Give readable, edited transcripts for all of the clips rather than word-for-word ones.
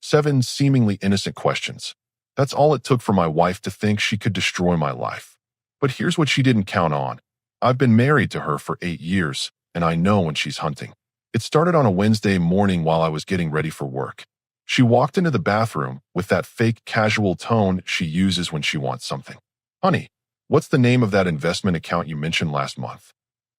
7 seemingly innocent questions. That's all it took for my wife to think she could destroy my life. But here's what she didn't count on. I've been married to her for 8 years, and I know when she's hunting. It started on a Wednesday morning while I was getting ready for work. She walked into the bathroom with that fake casual tone she uses when she wants something. "Honey, what's the name of that investment account you mentioned last month?"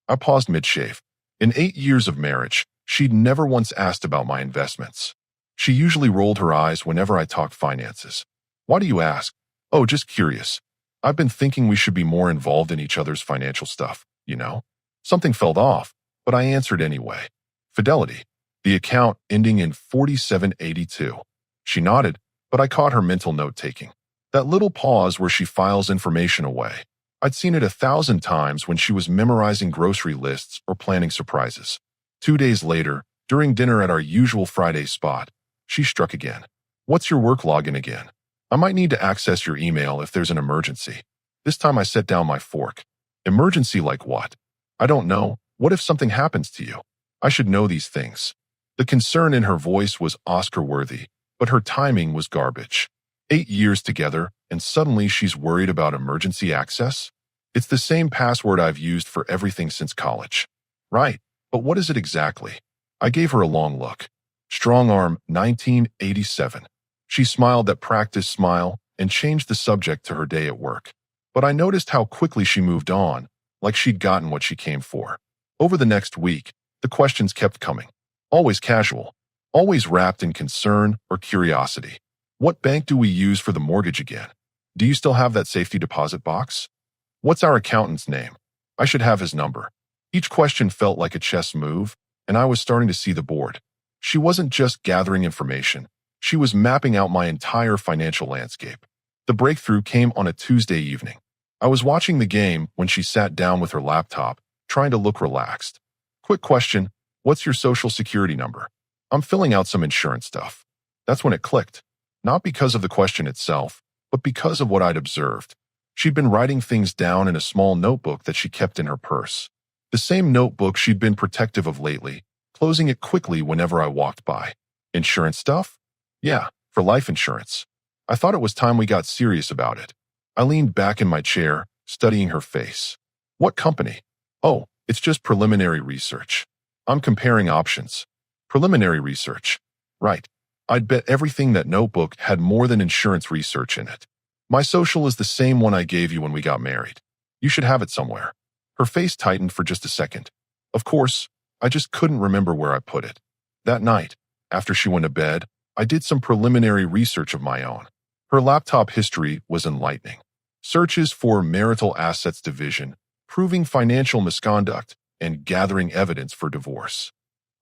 I paused mid-shave. In 8 years of marriage, she'd never once asked about my investments. She usually rolled her eyes whenever I talked finances. "Why do you ask?" "Oh, just curious. I've been thinking we should be more involved in each other's financial stuff, you know?" Something felt off, but I answered anyway. "Fidelity. The account ending in 4782. She nodded, but I caught her mental note-taking. That little pause where she files information away. I'd seen it 1,000 times when she was memorizing grocery lists or planning surprises. 2 days later, during dinner at our usual Friday spot, she struck again. "What's your work login again? I might need to access your email if there's an emergency." This time I set down my fork. "Emergency like what?" "I don't know. What if something happens to you? I should know these things." The concern in her voice was Oscar-worthy, but her timing was garbage. 8 years together, and suddenly she's worried about emergency access? It's the same password I've used for everything since college. Right, but what is it exactly? I gave her a long look. Strong arm, 1987. She smiled that practice smile and changed the subject to her day at work. But I noticed how quickly she moved on, like she'd gotten what she came for. Over the next week, the questions kept coming. Always casual, always wrapped in concern or curiosity. "What bank do we use for the mortgage again? Do you still have that safety deposit box? What's our accountant's name? I should have his number." Each question felt like a chess move, and I was starting to see the board. She wasn't just gathering information. She was mapping out my entire financial landscape. The breakthrough came on a Tuesday evening. I was watching the game when she sat down with her laptop, trying to look relaxed. "Quick question, what's your social security number?" "I'm filling out some insurance stuff." That's when it clicked. Not because of the question itself, but because of what I'd observed. She'd been writing things down in a small notebook that she kept in her purse. The same notebook she'd been protective of lately, closing it quickly whenever I walked by. "Insurance stuff?" "Yeah, for life insurance." I thought it was time we got serious about it. I leaned back in my chair, studying her face. "What company?" "Oh, it's just preliminary research. I'm comparing options." "Preliminary research." "Right. I'd bet everything that notebook had more than insurance research in it. My social is the same one I gave you when we got married. You should have it somewhere." Her face tightened for just a second. Of course, I just couldn't remember where I put it. That night, after she went to bed, I did some preliminary research of my own. Her laptop history was enlightening. Searches for marital assets division, proving financial misconduct, and gathering evidence for divorce.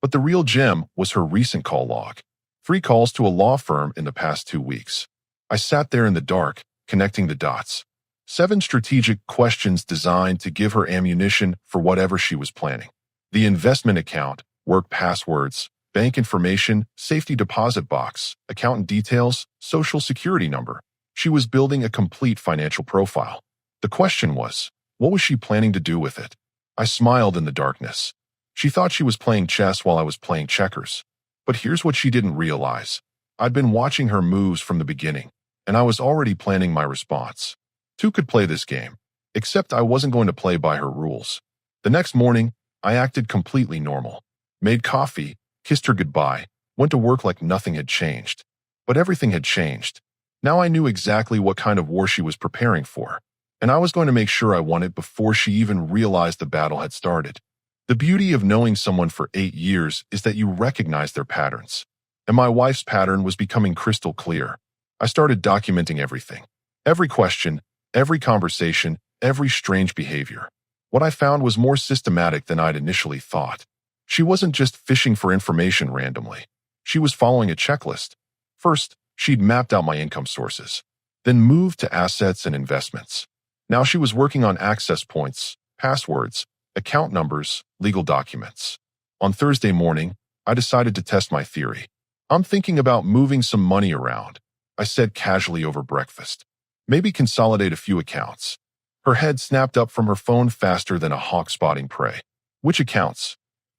But the real gem was her recent call log. 3 calls to a law firm in the past 2 weeks. I sat there in the dark, connecting the dots. 7 strategic questions designed to give her ammunition for whatever she was planning. The investment account, work passwords, bank information, safety deposit box, accountant details, social security number. She was building a complete financial profile. The question was, what was she planning to do with it? I smiled in the darkness. She thought she was playing chess while I was playing checkers. But here's what she didn't realize. I'd been watching her moves from the beginning, and I was already planning my response. 2 could play this game, except I wasn't going to play by her rules. The next morning, I acted completely normal. Made coffee, kissed her goodbye, went to work like nothing had changed. But everything had changed. Now I knew exactly what kind of war she was preparing for, and I was going to make sure I won it before she even realized the battle had started. The beauty of knowing someone for 8 years is that you recognize their patterns. And my wife's pattern was becoming crystal clear. I started documenting everything. Every question, every conversation, every strange behavior. What I found was more systematic than I'd initially thought. She wasn't just fishing for information randomly. She was following a checklist. First, she'd mapped out my income sources, then moved to assets and investments. Now she was working on access points, passwords, account numbers, legal documents. On Thursday morning, I decided to test my theory. "I'm thinking about moving some money around," I said casually over breakfast. "Maybe consolidate a few accounts." Her head snapped up from her phone faster than a hawk spotting prey. "Which accounts?"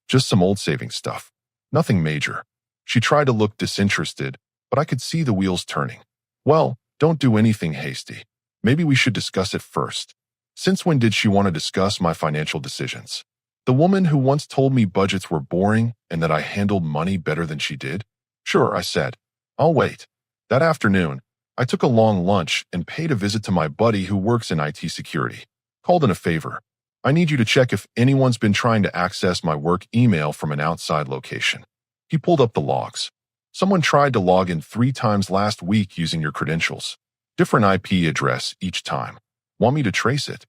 "Just some old savings stuff. Nothing major." She tried to look disinterested, but I could see the wheels turning. Well, don't do anything hasty. Maybe we should discuss it first. Since when did she want to discuss my financial decisions? The woman who once told me budgets were boring and that I handled money better than she did? Sure, I said. I'll wait. That afternoon, I took a long lunch and paid a visit to my buddy who works in IT security. Called in a favor. I need you to check if anyone's been trying to access my work email from an outside location. He pulled up the logs. Someone tried to log in 3 times last week using your credentials. Different IP address each time. Want me to trace it?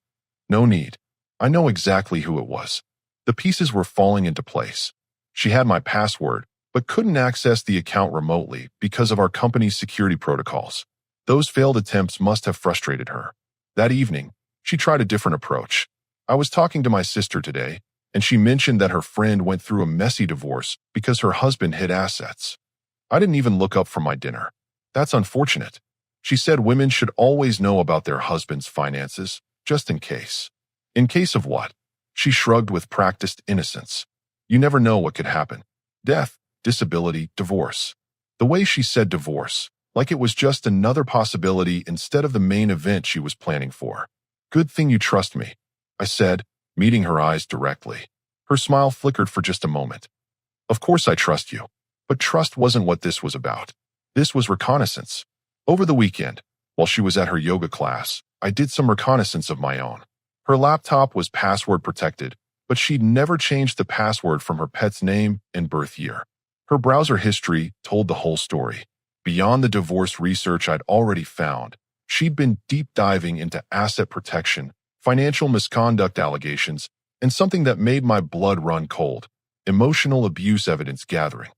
No need. I know exactly who it was. The pieces were falling into place. She had my password, but couldn't access the account remotely because of our company's security protocols. Those failed attempts must have frustrated her. That evening, she tried a different approach. I was talking to my sister today, and she mentioned that her friend went through a messy divorce because her husband hid assets. I didn't even look up from my dinner. That's unfortunate. She said women should always know about their husband's finances, just in case. In case of what? She shrugged with practiced innocence. You never know what could happen. Death, disability, divorce. The way she said divorce, like it was just another possibility instead of the main event she was planning for. Good thing you trust me, I said, meeting her eyes directly. Her smile flickered for just a moment. Of course I trust you. But trust wasn't what this was about. This was reconnaissance. Over the weekend, while she was at her yoga class, I did some reconnaissance of my own. Her laptop was password protected, but she'd never changed the password from her pet's name and birth year. Her browser history told the whole story. Beyond the divorce research I'd already found, she'd been deep diving into asset protection, financial misconduct allegations, and something that made my blood run cold, emotional abuse evidence gathering.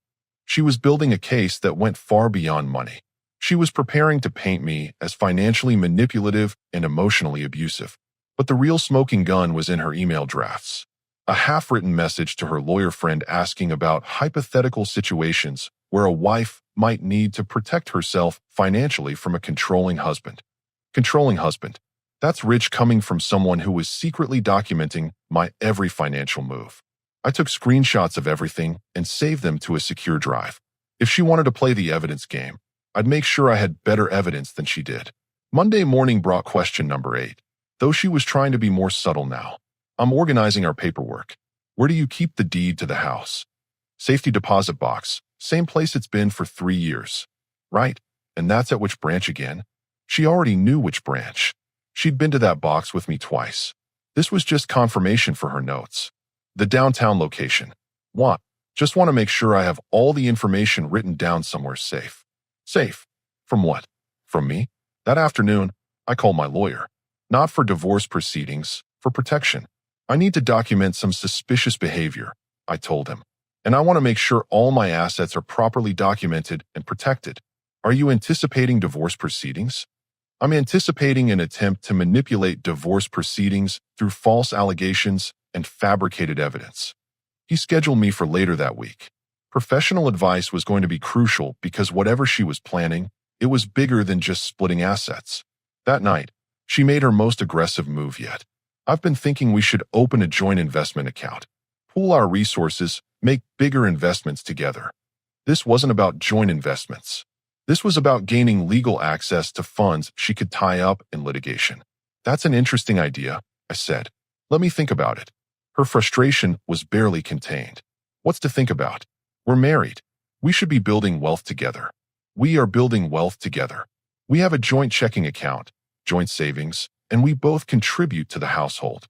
She was building a case that went far beyond money. She was preparing to paint me as financially manipulative and emotionally abusive. But the real smoking gun was in her email drafts. A half-written message to her lawyer friend asking about hypothetical situations where a wife might need to protect herself financially from a controlling husband. Controlling husband. That's rich coming from someone who was secretly documenting my every financial move. I took screenshots of everything and saved them to a secure drive. If she wanted to play the evidence game, I'd make sure I had better evidence than she did. Monday morning brought question number 8, though she was trying to be more subtle now. I'm organizing our paperwork. Where do you keep the deed to the house? Safety deposit box, same place it's been for 3 years. Right, and that's at which branch again? She already knew which branch. She'd been to that box with me twice. This was just confirmation for her notes. The downtown location. What? Just want to make sure I have all the information written down somewhere safe. Safe? From what? From me? That afternoon, I called my lawyer. Not for divorce proceedings, for protection. I need to document some suspicious behavior, I told him. And I want to make sure all my assets are properly documented and protected. Are you anticipating divorce proceedings? I'm anticipating an attempt to manipulate divorce proceedings through false allegations and fabricated evidence. He scheduled me for later that week. Professional advice was going to be crucial because whatever she was planning, it was bigger than just splitting assets. That night, she made her most aggressive move yet. I've been thinking we should open a joint investment account, pool our resources, make bigger investments together. This wasn't about joint investments. This was about gaining legal access to funds she could tie up in litigation. That's an interesting idea, I said. Let me think about it. Her frustration was barely contained. What's to think about? We're married. We should be building wealth together. We are building wealth together. We have a joint checking account, joint savings, and we both contribute to the household.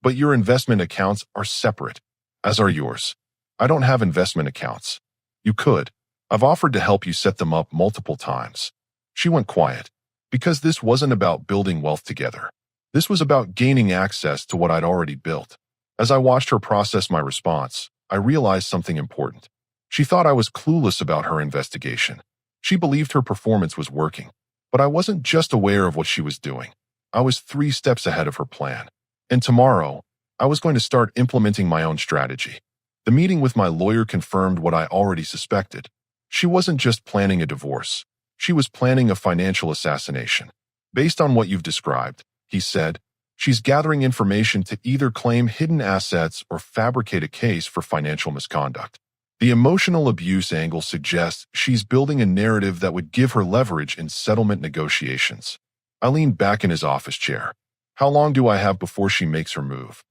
But your investment accounts are separate, as are yours. I don't have investment accounts. You could. I've offered to help you set them up multiple times. She went quiet, because this wasn't about building wealth together. This was about gaining access to what I'd already built. As I watched her process my response, I realized something important. She thought I was clueless about her investigation. She believed her performance was working, but I wasn't just aware of what she was doing. I was 3 steps ahead of her plan. And tomorrow, I was going to start implementing my own strategy. The meeting with my lawyer confirmed what I already suspected. She wasn't just planning a divorce. She was planning a financial assassination. Based on what you've described, he said, she's gathering information to either claim hidden assets or fabricate a case for financial misconduct. The emotional abuse angle suggests she's building a narrative that would give her leverage in settlement negotiations. I leaned back in his office chair. How long do I have before she makes her move?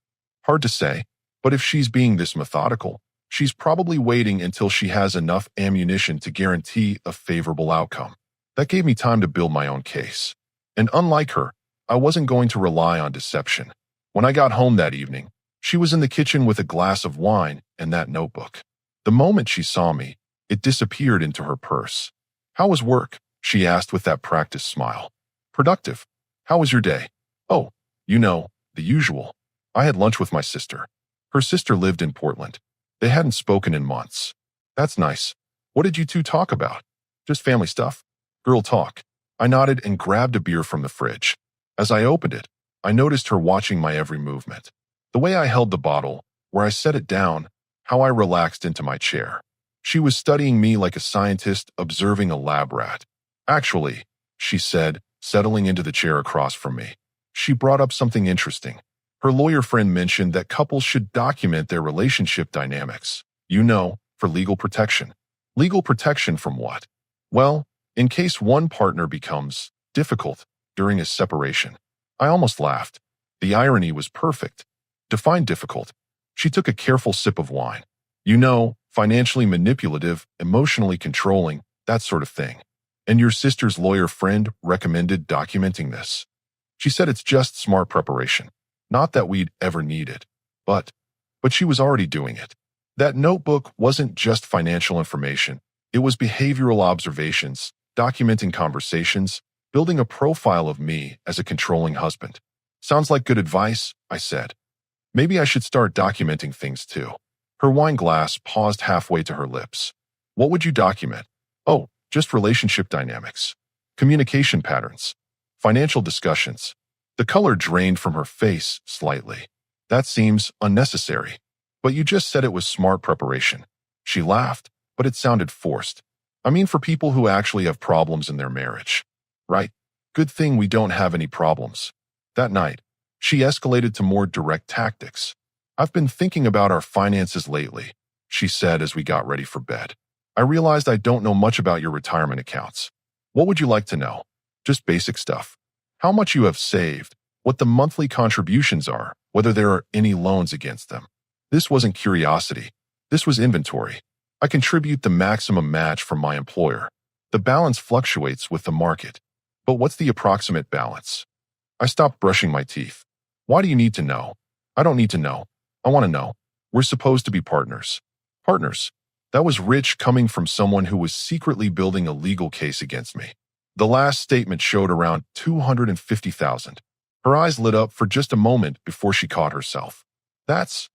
Hard to say, but if she's being this methodical, she's probably waiting until she has enough ammunition to guarantee a favorable outcome. That gave me time to build my own case. And unlike her, I wasn't going to rely on deception. When I got home that evening, she was in the kitchen with a glass of wine and that notebook. The moment she saw me, it disappeared into her purse. "How was work?" she asked with that practiced smile. "Productive. How was your day?" "Oh, the usual. I had lunch with my sister." Her sister lived in Portland. They hadn't spoken in months. "That's nice. What did you two talk about?" "Just family stuff." "Girl talk." I nodded and grabbed a beer from the fridge. As I opened it, I noticed her watching my every movement. The way I held the bottle, where I set it down, how I relaxed into my chair. She was studying me like a scientist observing a lab rat. "Actually," she said, settling into the chair across from me. She brought up something interesting. Her lawyer friend mentioned that couples should document their relationship dynamics. For legal protection. Legal protection from what? Well, in case one partner becomes difficult during a separation. I almost laughed. The irony was perfect. Define difficult. She took a careful sip of wine. Financially manipulative, emotionally controlling, that sort of thing. And your sister's lawyer friend recommended documenting this. She said it's just smart preparation. Not that we'd ever need it. But she was already doing it. That notebook wasn't just financial information. It was behavioral observations, documenting conversations, building a profile of me as a controlling husband. "Sounds like good advice," I said. "Maybe I should start documenting things too." Her wine glass paused halfway to her lips. "What would you document?" "Oh, just relationship dynamics. Communication patterns. Financial discussions." The color drained from her face slightly. "That seems unnecessary. But you just said it was smart preparation." She laughed, but it sounded forced. "I mean for people who actually have problems in their marriage. Right? Good thing we don't have any problems." That night, she escalated to more direct tactics. "I've been thinking about our finances lately," she said as we got ready for bed. "I realized I don't know much about your retirement accounts. What would you like to know?" "Just basic stuff. How much you have saved, what the monthly contributions are, whether there are any loans against them." This wasn't curiosity. This was inventory. I contribute the maximum match from my employer. The balance fluctuates with the market. But what's the approximate balance? I stopped brushing my teeth. "Why do you need to know?" "I don't need to know. I want to know. We're supposed to be partners." Partners. That was rich coming from someone who was secretly building a legal case against me. The last statement showed around $250,000. Her eyes lit up for just a moment before she caught herself. That's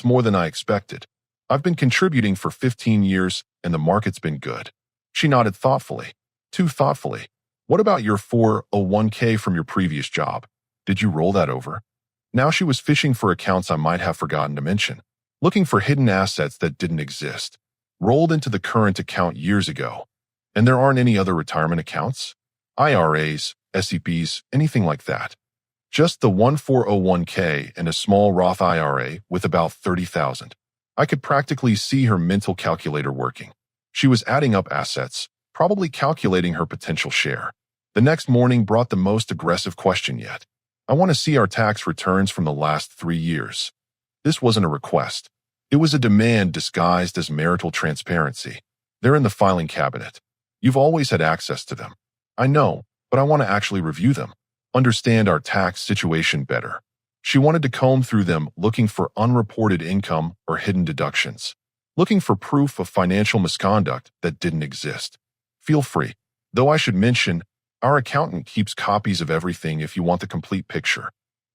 more than I expected. I've been contributing for 15 years and the market's been good." She nodded thoughtfully. Too thoughtfully. "What about your 401k from your previous job? Did you roll that over?" Now she was fishing for accounts I might have forgotten to mention, looking for hidden assets that didn't exist, rolled into the current account years ago. "And there aren't any other retirement accounts? IRAs, SEPs, anything like that?" "Just the one 401k and a small Roth IRA with about 30,000. I could practically see her mental calculator working. She was adding up assets, probably calculating her potential share. The next morning brought the most aggressive question yet. "I want to see our tax returns from the last 3 years." This wasn't a request. It was a demand disguised as marital transparency. "They're in the filing cabinet. You've always had access to them." "I know, but I want to actually review them. Understand our tax situation better." She wanted to comb through them looking for unreported income or hidden deductions, looking for proof of financial misconduct that didn't exist. "Feel free. Though I should mention, our accountant keeps copies of everything if you want the complete picture."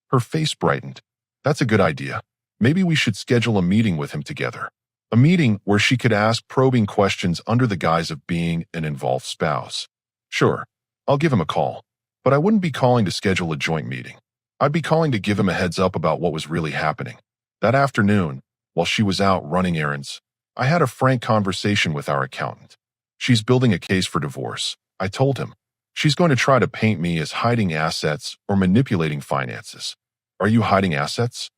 Her face brightened. "That's a good idea. Maybe we should schedule a meeting with him together. A meeting where she could ask probing questions under the guise of being an involved spouse." "Sure. I'll give him a call. But I wouldn't be calling to schedule a joint meeting. I'd be calling to give him a heads up about what was really happening." That afternoon, while she was out running errands, I had a frank conversation with our accountant. "She's building a case for divorce," I told him. "She's going to try to paint me as hiding assets or manipulating finances." "Are you hiding assets?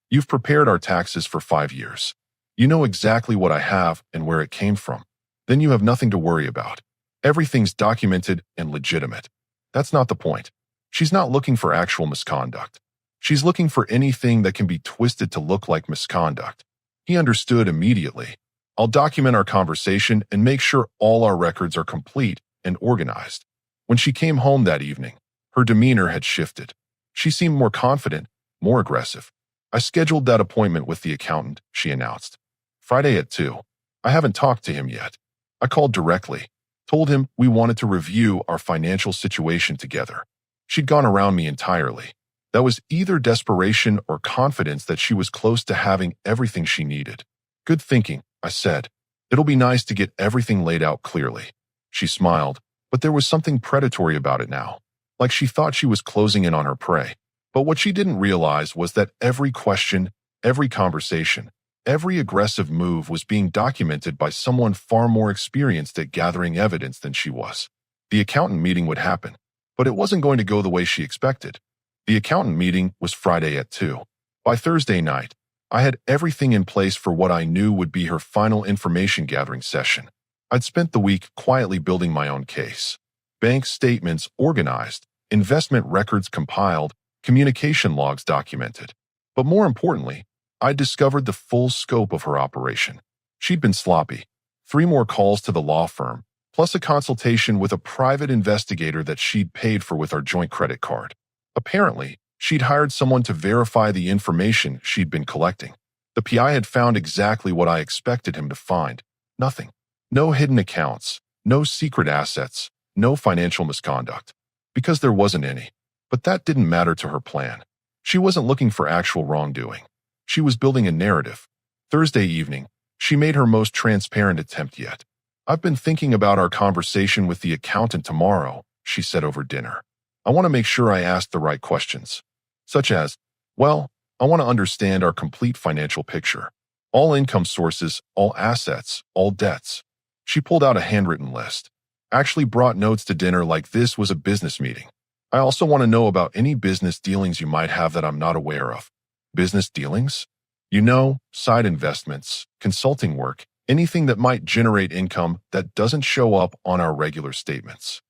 You've prepared our taxes for 5 years. You know exactly what I have and where it came from. Then you have nothing to worry about. Everything's documented and legitimate. That's not the point. She's not looking for actual misconduct. She's looking for anything that can be twisted to look like misconduct. He understood immediately. I'll document our conversation and make sure all our records are complete and organized. When she came home that evening, her demeanor had shifted. She seemed more confident, more aggressive. I scheduled that appointment with the accountant, she announced. Friday at 2. I haven't talked to him yet. I called directly, told him we wanted to review our financial situation together. She'd gone around me entirely. That was either desperation or confidence that she was close to having everything she needed. Good thinking, I said. It'll be nice to get everything laid out clearly. She smiled, but there was something predatory about it now, like she thought she was closing in on her prey. But what she didn't realize was that every question, every conversation, every aggressive move was being documented by someone far more experienced at gathering evidence than she was. The accountant meeting would happen, but it wasn't going to go the way she expected. The accountant meeting was Friday at 2. By Thursday night, I had everything in place for what I knew would be her final information gathering session. I'd spent the week quietly building my own case. Bank statements organized, investment records compiled, communication logs documented. But more importantly, I discovered the full scope of her operation. She'd been sloppy. 3 more calls to the law firm, plus a consultation with a private investigator that she'd paid for with our joint credit card. Apparently, she'd hired someone to verify the information she'd been collecting. The PI had found exactly what I expected him to find. Nothing. No hidden accounts, no secret assets, no financial misconduct. Because there wasn't any. But that didn't matter to her plan. She wasn't looking for actual wrongdoing. She was building a narrative. Thursday evening, she made her most transparent attempt yet. I've been thinking about our conversation with the accountant tomorrow, she said over dinner. I want to make sure I ask the right questions. Such as, well, I want to understand our complete financial picture. All income sources, all assets, all debts. She pulled out a handwritten list. Actually brought notes to dinner like this was a business meeting. I also want to know about any business dealings you might have that I'm not aware of. Business dealings? You know, side investments, consulting work, anything that might generate income that doesn't show up on our regular statements.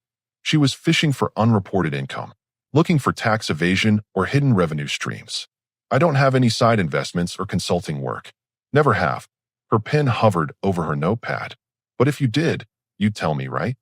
She was fishing for unreported income, looking for tax evasion or hidden revenue streams. I don't have any side investments or consulting work. Never have. Her pen hovered over her notepad. But if you did, you'd tell me, right?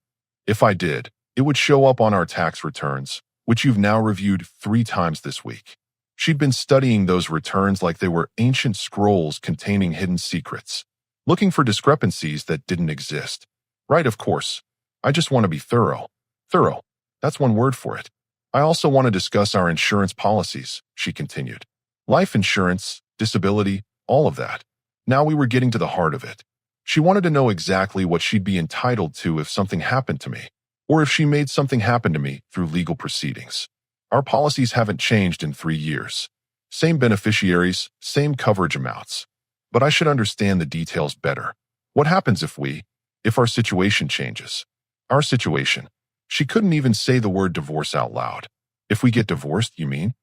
If I did, it would show up on our tax returns, which you've now reviewed 3 times this week. She'd been studying those returns like they were ancient scrolls containing hidden secrets, looking for discrepancies that didn't exist. Right, of course. I just want to be thorough. Thorough. That's one word for it. I also want to discuss our insurance policies, she continued. Life insurance, disability, all of that. Now we were getting to the heart of it. She wanted to know exactly what she'd be entitled to if something happened to me, or if she made something happen to me through legal proceedings. Our policies haven't changed in 3 years. Same beneficiaries, same coverage amounts. But I should understand the details better. What happens if our situation changes? Our situation. She couldn't even say the word divorce out loud. If we get divorced, you mean?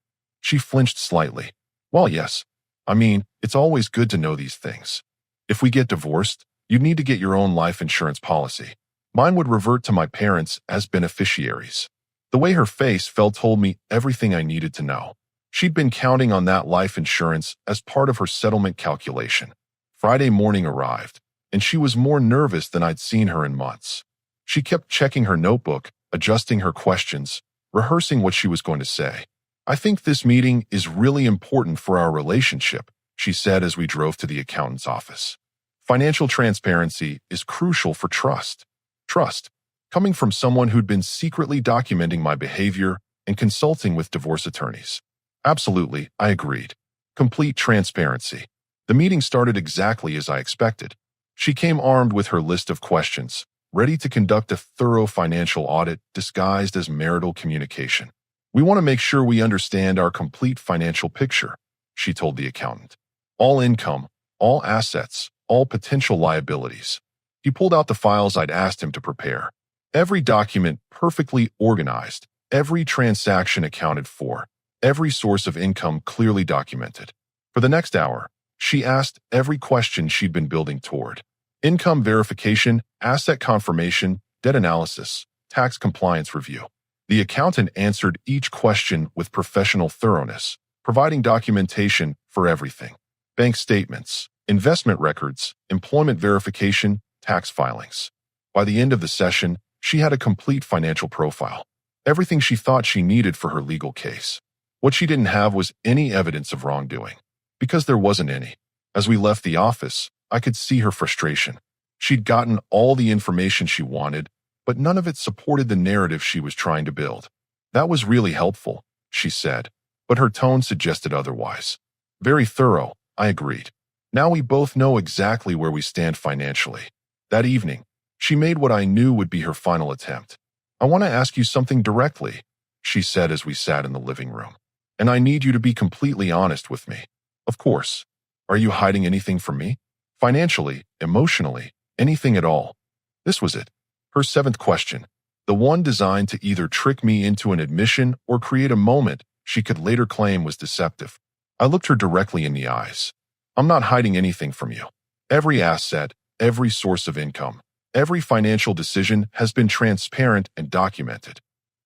She flinched slightly. Well, yes. I mean, it's always good to know these things. If we get divorced, you'd need to get your own life insurance policy. Mine would revert to my parents as beneficiaries. The way her face fell told me everything I needed to know. She'd been counting on that life insurance as part of her settlement calculation. Friday morning arrived, and she was more nervous than I'd seen her in months. She kept checking her notebook, adjusting her questions, rehearsing what she was going to say. I think this meeting is really important for our relationship, she said as we drove to the accountant's office. Financial transparency is crucial for trust. Trust, coming from someone who'd been secretly documenting my behavior and consulting with divorce attorneys. Absolutely, I agreed. Complete transparency. The meeting started exactly as I expected. She came armed with her list of questions, ready to conduct a thorough financial audit disguised as marital communication. We want to make sure we understand our complete financial picture, she told the accountant. All income, all assets, all potential liabilities. He pulled out the files I'd asked him to prepare. Every document perfectly organized, every transaction accounted for, every source of income clearly documented. For the next hour, She asked every question she'd been building toward. Income verification, asset confirmation, debt analysis, tax compliance review. The accountant answered each question with professional thoroughness, providing documentation for everything. Bank statements, investment records, employment verification, tax filings. By the end of the session, she had a complete financial profile. Everything she thought she needed for her legal case. What she didn't have was any evidence of wrongdoing, because there wasn't any. As we left the office, I could see her frustration. She'd gotten all the information she wanted, but none of it supported the narrative she was trying to build. That was really helpful, she said, but her tone suggested otherwise. Very thorough, I agreed. Now we both know exactly where we stand financially. That evening, she made what I knew would be her final attempt. I want to ask you something directly, she said as we sat in the living room. And I need you to be completely honest with me. Of course. Are you hiding anything from me? Financially, emotionally, anything at all? This was it. Her seventh question. The one designed to either trick me into an admission or create a moment she could later claim was deceptive. I looked her directly in the eyes. I'm not hiding anything from you. Every asset, every source of income, every financial decision has been transparent and documented.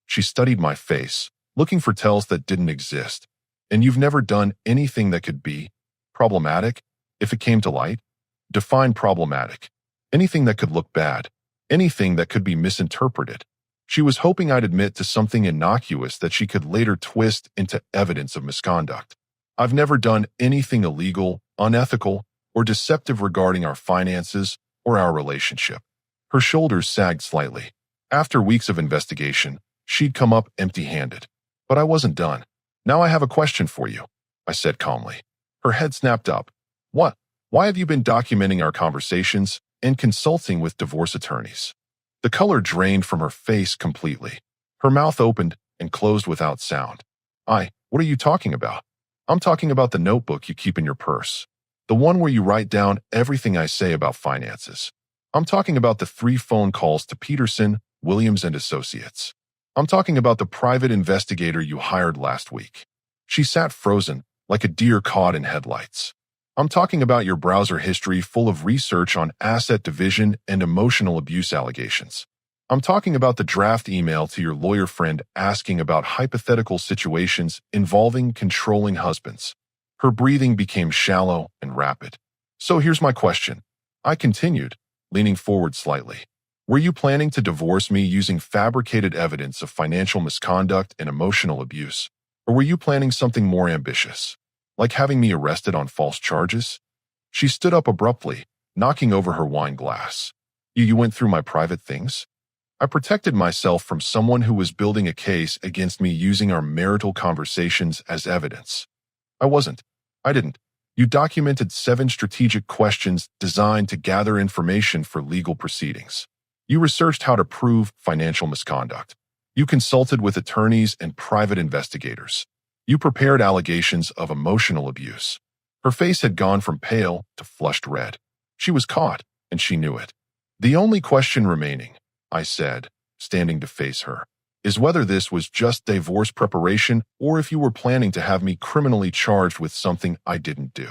She studied my face, looking for tells that didn't exist. And you've never done anything that could be problematic if it came to light? Define problematic. Anything that could look bad. Anything that could be misinterpreted. She was hoping I'd admit to something innocuous that she could later twist into evidence of misconduct. I've never done anything illegal, unethical, or deceptive regarding our finances or our relationship. Her shoulders sagged slightly. After weeks of investigation, she'd come up empty-handed. But I wasn't done. Now I have a question for you, I said calmly. Her head snapped up. What? Why have you been documenting our conversations and consulting with divorce attorneys? The color drained from her face completely. Her mouth opened and closed without sound. What are you talking about? I'm talking about the notebook you keep in your purse. The one where you write down everything I say about finances. I'm talking about the 3 phone calls to Peterson, Williams & Associates. I'm talking about the private investigator you hired last week. She sat frozen, like a deer caught in headlights. I'm talking about your browser history full of research on asset division and emotional abuse allegations. I'm talking about the draft email to your lawyer friend asking about hypothetical situations involving controlling husbands. Her breathing became shallow and rapid. So here's my question. I continued, leaning forward slightly. Were you planning to divorce me using fabricated evidence of financial misconduct and emotional abuse? Or were you planning something more ambitious, like having me arrested on false charges? She stood up abruptly, knocking over her wine glass. You went through my private things? I protected myself from someone who was building a case against me using our marital conversations as evidence. I didn't. You documented 7 strategic questions designed to gather information for legal proceedings. You researched how to prove financial misconduct. You consulted with attorneys and private investigators. You prepared allegations of emotional abuse. Her face had gone from pale to flushed red. She was caught, and she knew it. The only question remaining, I said, standing to face her, is whether this was just divorce preparation or if you were planning to have me criminally charged with something I didn't do.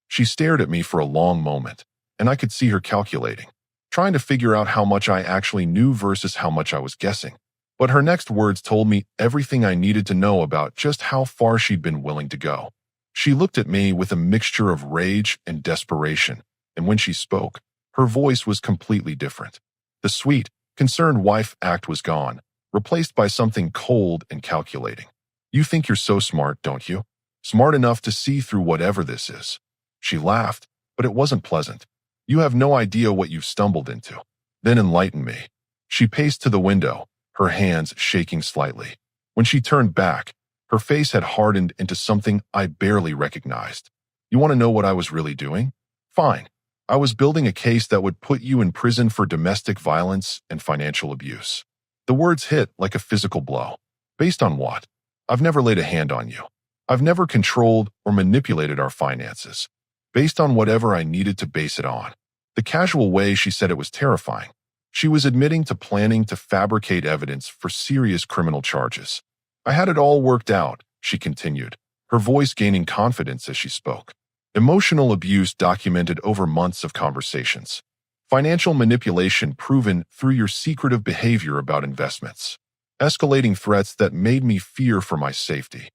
She stared at me for a long moment, and I could see her calculating, trying to figure out how much I actually knew versus how much I was guessing. But her next words told me everything I needed to know about just how far she'd been willing to go. She looked at me with a mixture of rage and desperation, and when she spoke, her voice was completely different. The sweet, concerned wife act was gone, replaced by something cold and calculating. You think you're so smart, don't you? Smart enough to see through whatever this is. She laughed, but it wasn't pleasant. You have no idea what you've stumbled into. Then enlighten me. She paced to the window, her hands shaking slightly. When she turned back, her face had hardened into something I barely recognized. You want to know what I was really doing? Fine. I was building a case that would put you in prison for domestic violence and financial abuse. The words hit like a physical blow. Based on what? I've never laid a hand on you. I've never controlled or manipulated our finances. Based on whatever I needed to base it on. The casual way she said it was terrifying. She was admitting to planning to fabricate evidence for serious criminal charges. I had it all worked out, she continued, her voice gaining confidence as she spoke. Emotional abuse documented over months of conversations. Financial manipulation proven through your secretive behavior about investments. Escalating threats that made me fear for my safety.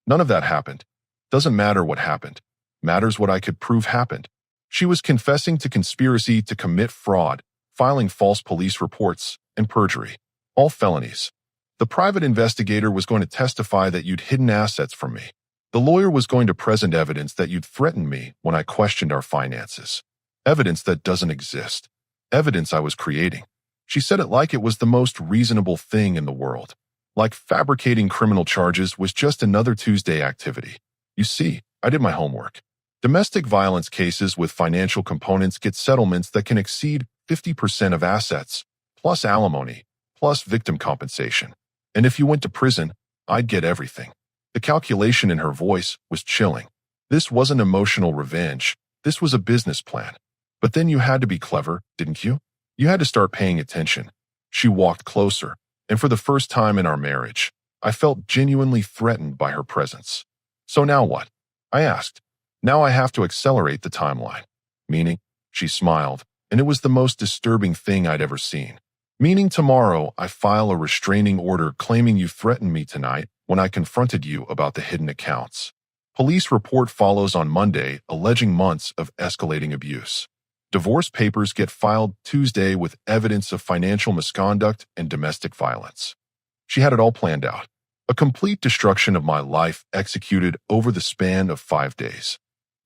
None of that happened. Doesn't matter what happened. Matters what I could prove happened. She was confessing to conspiracy to commit fraud, filing false police reports, and perjury. All felonies. The private investigator was going to testify that you'd hidden assets from me. The lawyer was going to present evidence that you'd threatened me when I questioned our finances. Evidence that doesn't exist. Evidence I was creating. She said it like it was the most reasonable thing in the world. Like fabricating criminal charges was just another Tuesday activity. You see, I did my homework. Domestic violence cases with financial components get settlements that can exceed 50% of assets, plus alimony, plus victim compensation. And if you went to prison, I'd get everything. The calculation in her voice was chilling. This wasn't emotional revenge. This was a business plan. But then you had to be clever, didn't you? You had to start paying attention. She walked closer, and for the first time in our marriage, I felt genuinely threatened by her presence. So now what? I asked. Now I have to accelerate the timeline. Meaning? She smiled, and it was the most disturbing thing I'd ever seen. Meaning tomorrow I file a restraining order claiming you threatened me tonight when I confronted you about the hidden accounts. Police report follows on Monday alleging months of escalating abuse. Divorce papers get filed Tuesday with evidence of financial misconduct and domestic violence. She had it all planned out. A complete destruction of my life executed over the span of 5 days.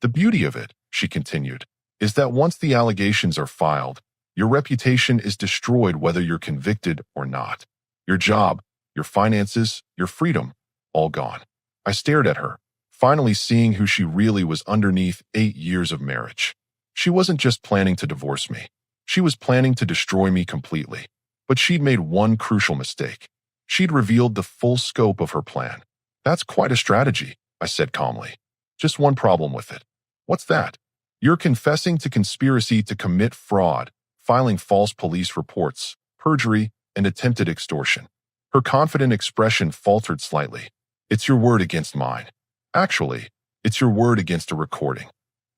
The beauty of it, she continued, is that once the allegations are filed, your reputation is destroyed whether you're convicted or not. Your job, your finances, your freedom, all gone. I stared at her, finally seeing who she really was underneath 8 years of marriage. She wasn't just planning to divorce me. She was planning to destroy me completely. But she'd made one crucial mistake. She'd revealed the full scope of her plan. That's quite a strategy, I said calmly. Just one problem with it. What's that? You're confessing to conspiracy to commit fraud, filing false police reports, perjury, and attempted extortion. Her confident expression faltered slightly. It's your word against mine. Actually, it's your word against a recording.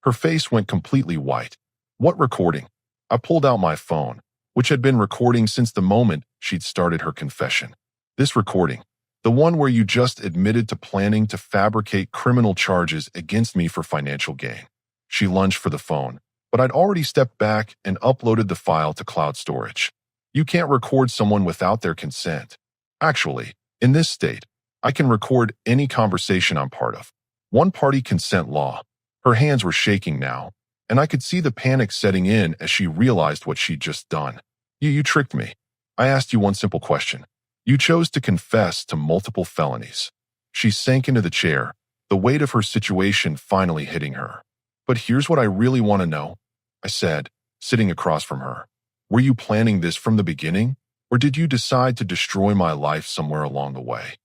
Her face went completely white. What recording? I pulled out my phone, which had been recording since the moment she'd started her confession. This recording, the one where you just admitted to planning to fabricate criminal charges against me for financial gain. She lunged for the phone, but I'd already stepped back and uploaded the file to cloud storage. You can't record someone without their consent. Actually, in this state, I can record any conversation I'm part of. One-party consent law. Her hands were shaking now, and I could see the panic setting in as she realized what she'd just done. You tricked me. I asked you one simple question. You chose to confess to multiple felonies. She sank into the chair, the weight of her situation finally hitting her. But here's what I really want to know, I said, sitting across from her. Were you planning this from the beginning, or did you decide to destroy my life somewhere along the way?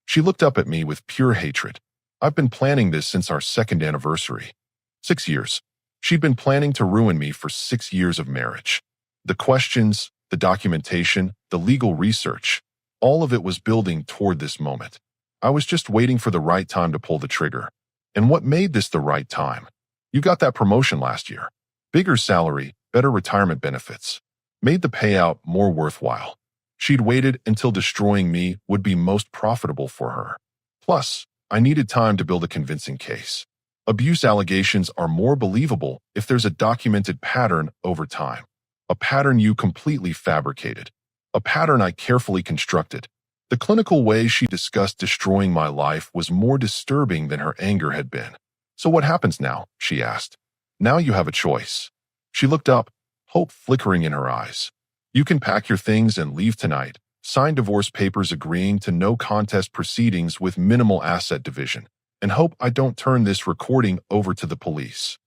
She looked up at me with pure hatred. I've been planning this since our second anniversary. 6 years. She'd been planning to ruin me for 6 years of marriage. The questions, the documentation, the legal research, all of it was building toward this moment. I was just waiting for the right time to pull the trigger. And what made this the right time? You got that promotion last year. Bigger salary, better retirement benefits. Made the payout more worthwhile. She'd waited until destroying me would be most profitable for her. Plus, I needed time to build a convincing case. Abuse allegations are more believable if there's a documented pattern over time. A pattern you completely fabricated. A pattern I carefully constructed. The clinical way she discussed destroying my life was more disturbing than her anger had been. So what happens now? She asked. Now you have a choice. She looked up, hope flickering in her eyes. You can pack your things and leave tonight. Sign divorce papers agreeing to no contest proceedings with minimal asset division, and hope I don't turn this recording over to the police.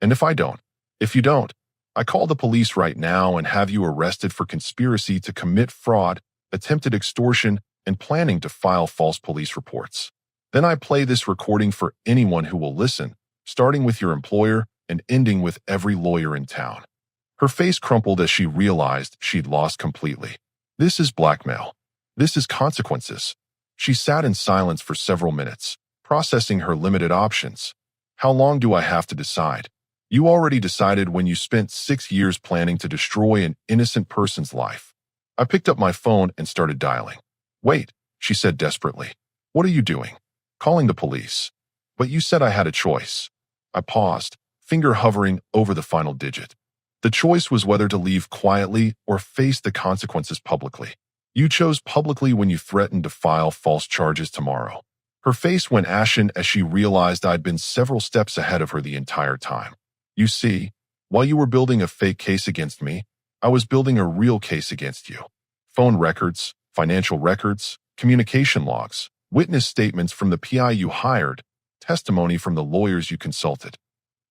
And if you don't, I call the police right now and have you arrested for conspiracy to commit fraud, attempted extortion, and planning to file false police reports. Then I play this recording for anyone who will listen, starting with your employer and ending with every lawyer in town. Her face crumpled as she realized she'd lost completely. This is blackmail. This is consequences. She sat in silence for several minutes, processing her limited options. How long do I have to decide? You already decided when you spent 6 years planning to destroy an innocent person's life. I picked up my phone and started dialing. Wait, she said desperately. What are you doing? Calling the police. But you said I had a choice. I paused, finger hovering over the final digit. The choice was whether to leave quietly or face the consequences publicly. You chose publicly when you threatened to file false charges tomorrow. Her face went ashen as she realized I'd been several steps ahead of her the entire time. You see, while you were building a fake case against me, I was building a real case against you. Phone records, financial records, communication logs, witness statements from the PI you hired, testimony from the lawyers you consulted.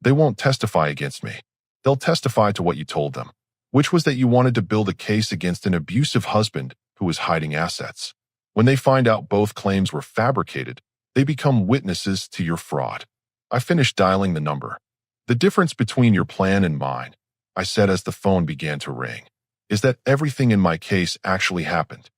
They won't testify against me. They'll testify to what you told them, which was that you wanted to build a case against an abusive husband who was hiding assets. When they find out both claims were fabricated, they become witnesses to your fraud. I finished dialing the number. The difference between your plan and mine, I said as the phone began to ring, is that everything in my case actually happened.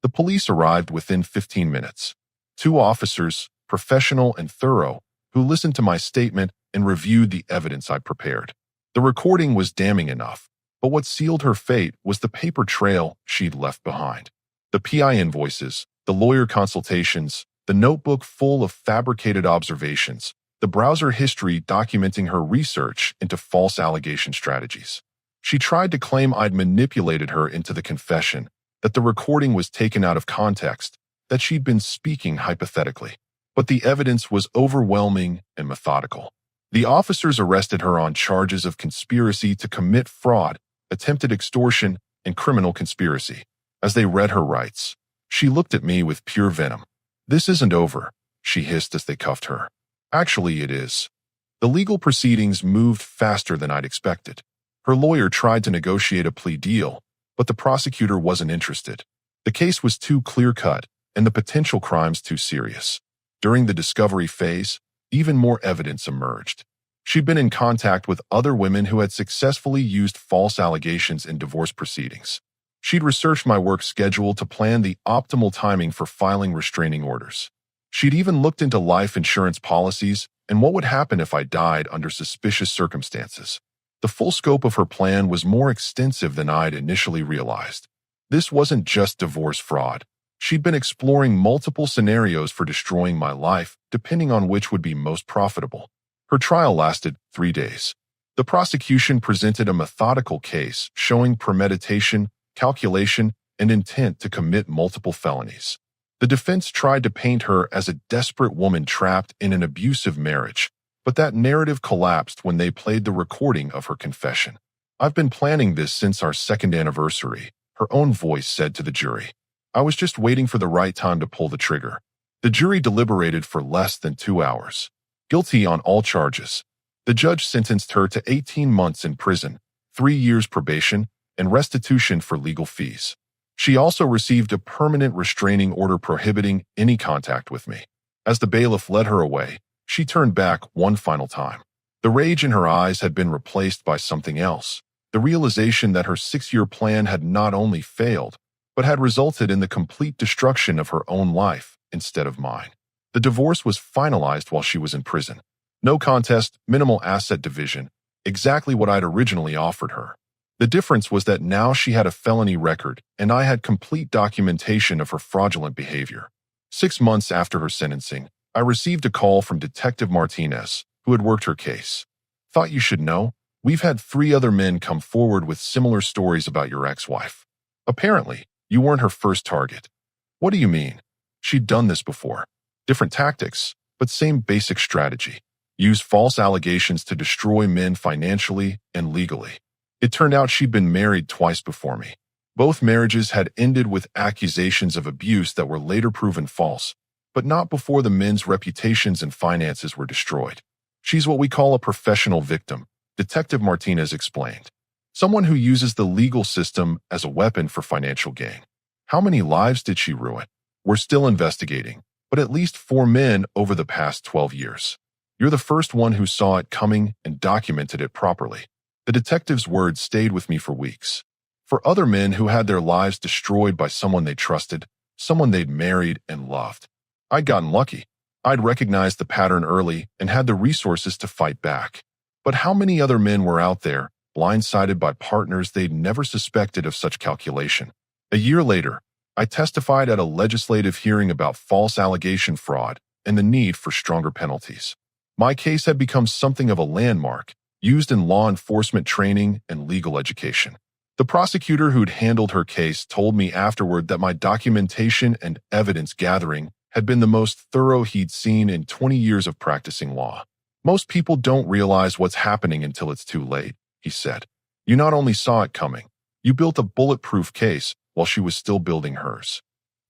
The police arrived within 15 minutes. 2 officers, professional and thorough, who listened to my statement and reviewed the evidence I prepared. The recording was damning enough, but what sealed her fate was the paper trail she'd left behind. The PI invoices, the lawyer consultations, the notebook full of fabricated observations, the browser history documenting her research into false allegation strategies. She tried to claim I'd manipulated her into the confession, that the recording was taken out of context, that she'd been speaking hypothetically. But the evidence was overwhelming and methodical. The officers arrested her on charges of conspiracy to commit fraud, attempted extortion, and criminal conspiracy. As they read her rights, she looked at me with pure venom. "This isn't over," she hissed as they cuffed her. "Actually, it is." The legal proceedings moved faster than I'd expected. Her lawyer tried to negotiate a plea deal, but the prosecutor wasn't interested. The case was too clear-cut, and the potential crimes too serious. During the discovery phase, even more evidence emerged. She'd been in contact with other women who had successfully used false allegations in divorce proceedings. She'd researched my work schedule to plan the optimal timing for filing restraining orders. She'd even looked into life insurance policies and what would happen if I died under suspicious circumstances. The full scope of her plan was more extensive than I'd initially realized. This wasn't just divorce fraud. She'd been exploring multiple scenarios for destroying my life, depending on which would be most profitable. Her trial lasted 3 days. The prosecution presented a methodical case showing premeditation, calculation, and intent to commit multiple felonies. The defense tried to paint her as a desperate woman trapped in an abusive marriage, but that narrative collapsed when they played the recording of her confession. "I've been planning this since our 2nd anniversary," her own voice said to the jury. "I was just waiting for the right time to pull the trigger." The jury deliberated for less than 2 hours. Guilty on all charges. The judge sentenced her to 18 months in prison, 3 years probation, and restitution for legal fees. She also received a permanent restraining order prohibiting any contact with me. As the bailiff led her away, she turned back one final time. The rage in her eyes had been replaced by something else, the realization that her 6-year plan had not only failed, but had resulted in the complete destruction of her own life instead of mine. The divorce was finalized while she was in prison. No contest, minimal asset division, exactly what I'd originally offered her. The difference was that now she had a felony record, and I had complete documentation of her fraudulent behavior. 6 months after her sentencing, I received a call from Detective Martinez, who had worked her case. "Thought you should know, we've had 3 other men come forward with similar stories about your ex-wife. Apparently, you weren't her first target." "What do you mean?" "She'd done this before. Different tactics, but same basic strategy. Use false allegations to destroy men financially and legally. It turned out she'd been married twice before me. Both marriages had ended with accusations of abuse that were later proven false, but not before the men's reputations and finances were destroyed. She's what we call a professional victim," Detective Martinez explained. "Someone who uses the legal system as a weapon for financial gain. How many lives did she ruin? We're still investigating, but at least 4 men over the past 12 years. You're the first one who saw it coming and documented it properly." The detective's words stayed with me for weeks. For other men who had their lives destroyed by someone they trusted, someone they'd married and loved. I'd gotten lucky. I'd recognized the pattern early and had the resources to fight back. But how many other men were out there, blindsided by partners they'd never suspected of such calculation? A year later, I testified at a legislative hearing about false allegation fraud and the need for stronger penalties. My case had become something of a landmark, used in law enforcement training and legal education. The prosecutor who'd handled her case told me afterward that my documentation and evidence gathering had been the most thorough he'd seen in 20 years of practicing law. Most people don't realize what's happening until it's too late, he said. You not only saw it coming, you built a bulletproof case while she was still building hers.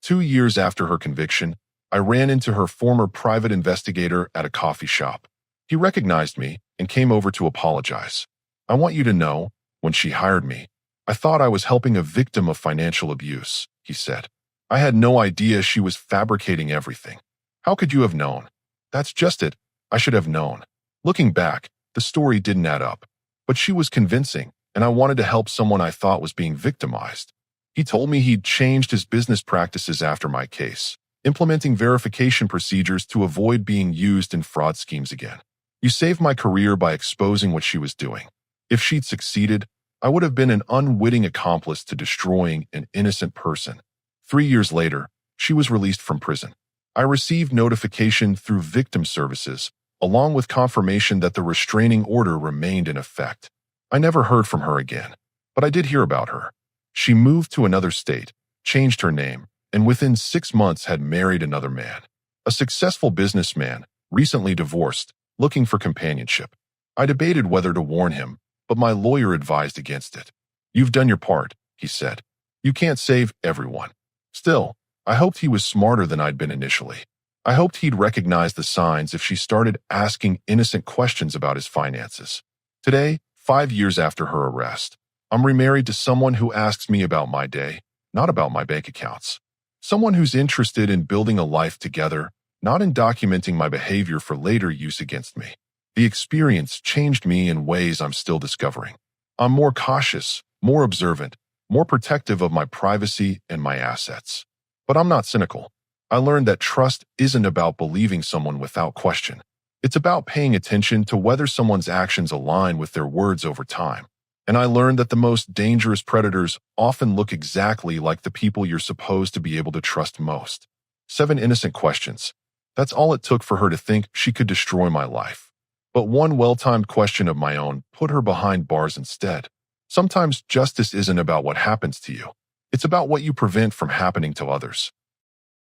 2 years after her conviction, I ran into her former private investigator at a coffee shop. He recognized me and came over to apologize. I want you to know, when she hired me, I thought I was helping a victim of financial abuse, he said. I had no idea she was fabricating everything. How could you have known? That's just it. I should have known. Looking back, the story didn't add up. But she was convincing, and I wanted to help someone I thought was being victimized. He told me he'd changed his business practices after my case, implementing verification procedures to avoid being used in fraud schemes again. You saved my career by exposing what she was doing. If she'd succeeded, I would have been an unwitting accomplice to destroying an innocent person. 3 years later, she was released from prison. I received notification through victim services, along with confirmation that the restraining order remained in effect. I never heard from her again, but I did hear about her. She moved to another state, changed her name, and within 6 months had married another man. A successful businessman, recently divorced, looking for companionship. I debated whether to warn him, but my lawyer advised against it. You've done your part, he said. You can't save everyone. Still, I hoped he was smarter than I'd been initially. I hoped he'd recognize the signs if she started asking innocent questions about his finances. Today, 5 years after her arrest, I'm remarried to someone who asks me about my day, not about my bank accounts. Someone who's interested in building a life together, not in documenting my behavior for later use against me. The experience changed me in ways I'm still discovering. I'm more cautious, more observant, more protective of my privacy and my assets. But I'm not cynical. I learned that trust isn't about believing someone without question. It's about paying attention to whether someone's actions align with their words over time. And I learned that the most dangerous predators often look exactly like the people you're supposed to be able to trust most. 7 innocent questions. That's all it took for her to think she could destroy my life. But one well-timed question of my own put her behind bars instead. Sometimes justice isn't about what happens to you. It's about what you prevent from happening to others.